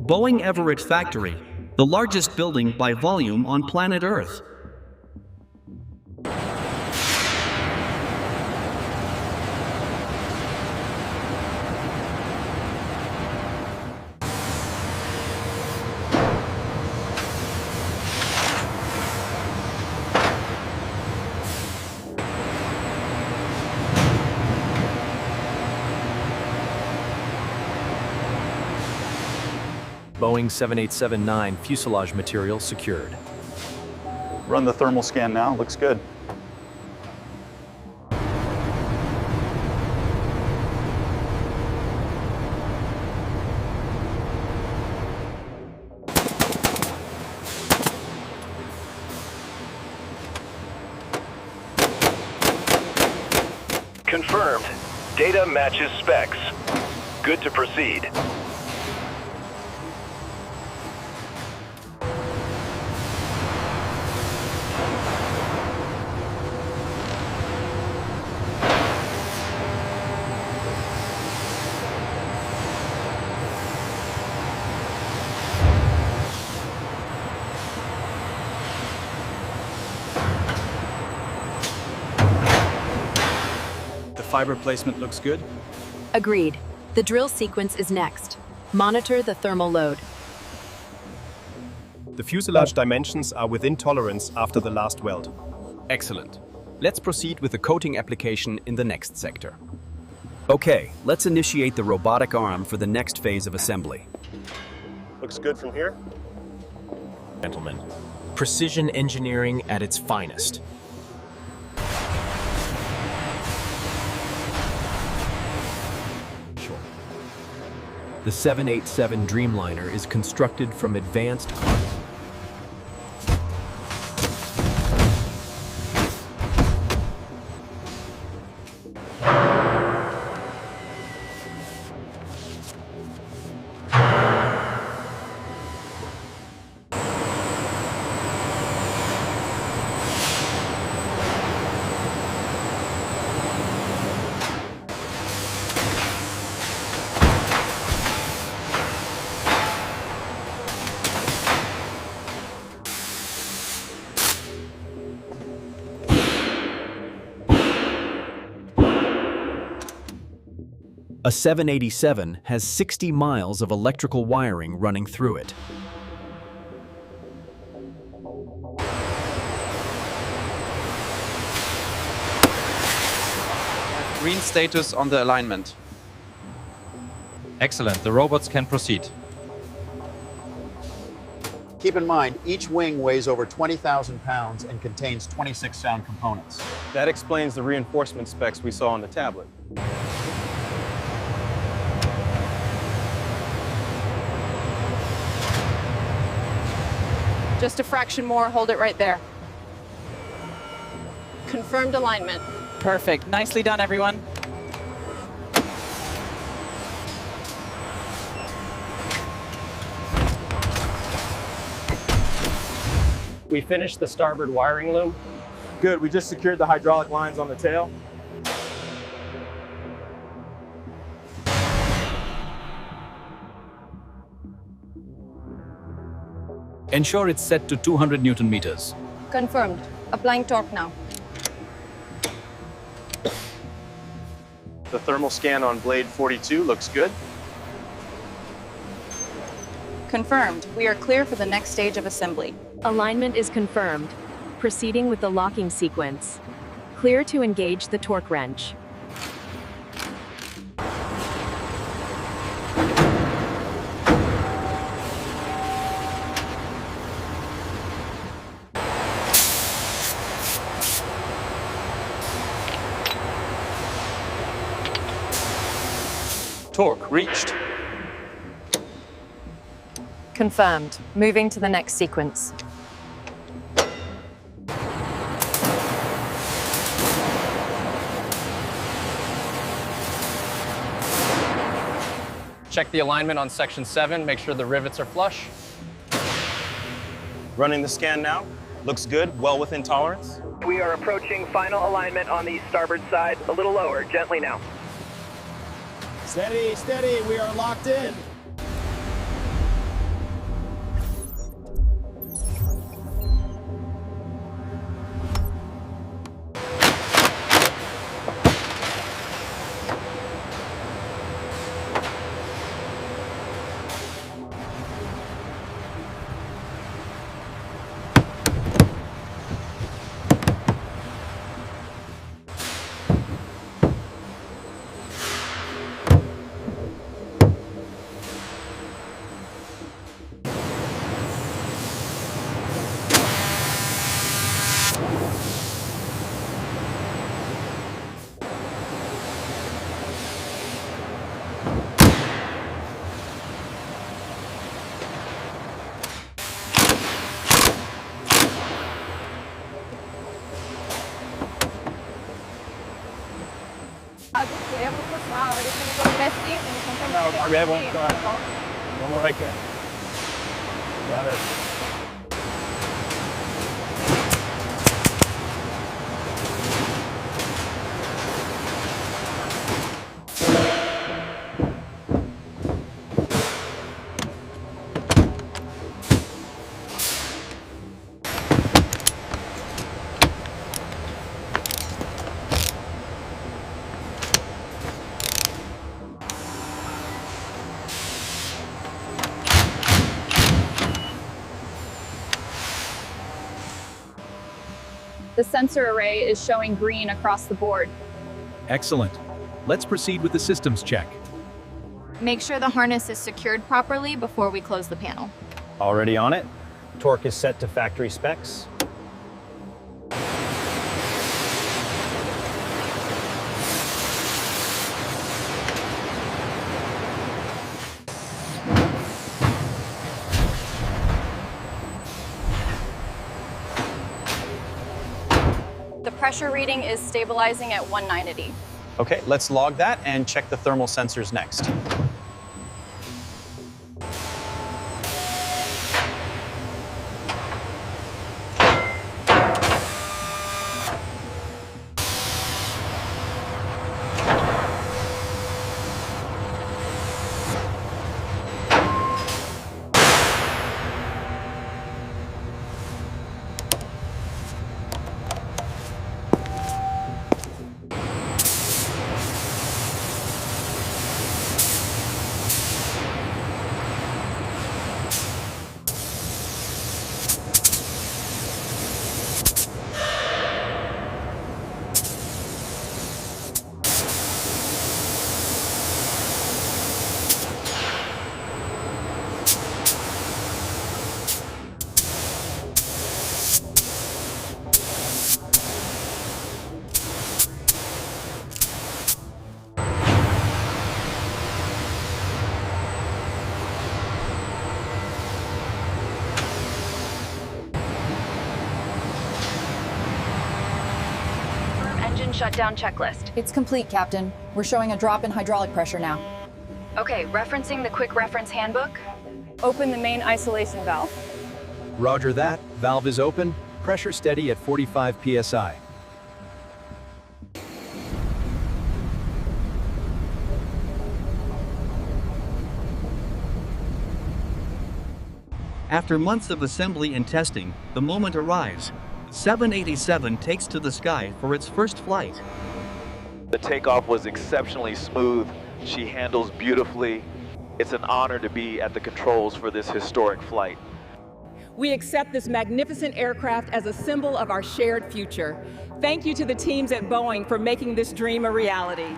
Boeing Everett Factory, the largest building by volume on planet Earth. Boeing 787-9 fuselage material secured. Run the thermal scan now, looks good. Confirmed. Data matches specs. Good to proceed. Fiber placement looks good. Agreed. The drill sequence is next. Monitor the thermal load. The fuselage dimensions are within tolerance after the last weld. Excellent. Let's proceed with the coating application in the next sector. Okay, let's initiate the robotic arm for the next phase of assembly. Looks good from here. Gentlemen, precision engineering at its finest. The 787 Dreamliner is constructed from advanced A 787 has 60 miles of electrical wiring running through it. Green status on the alignment. Excellent, the robots can proceed. Keep in mind, each wing weighs over 20,000 pounds and contains 26 sound components. That explains the reinforcement specs we saw on the tablet. Just a fraction more, hold it right there. Confirmed alignment. Perfect. Nicely done, everyone. We finished the starboard wiring loom. Good, we just secured the hydraulic lines on the tail. Ensure it's set to 200 Newton meters. Confirmed. Applying torque now. The thermal scan on blade 42 looks good. Confirmed. We are clear for the next stage of assembly. Alignment is confirmed. Proceeding with the locking sequence. Clear to engage the torque wrench. Torque reached. Confirmed. Moving to the next sequence. Check the alignment on section 7, make sure the rivets are flush. Running the scan now. Looks good, well within tolerance. We are approaching final alignment on the starboard side. A little lower, gently now. Steady, steady, we are locked in. No, we have one. One more right there. Got it. The sensor array is showing green across the board. Excellent. Let's proceed with the systems check. Make sure the harness is secured properly before we close the panel. Already on it. Torque is set to factory specs. The pressure reading is stabilizing at 190. Okay, let's log that and check the thermal sensors next. Engine shutdown checklist. It's complete, Captain. We're showing a drop in hydraulic pressure now. Okay, referencing the quick reference handbook. Open the main isolation valve. Roger that. Valve is open. Pressure steady at 45 psi. After months of assembly and testing, the moment arrives. 787 takes to the sky for its first flight. The takeoff was exceptionally smooth. She handles beautifully. It's an honor to be at the controls for this historic flight. We accept this magnificent aircraft as a symbol of our shared future. Thank you to the teams at Boeing for making this dream a reality.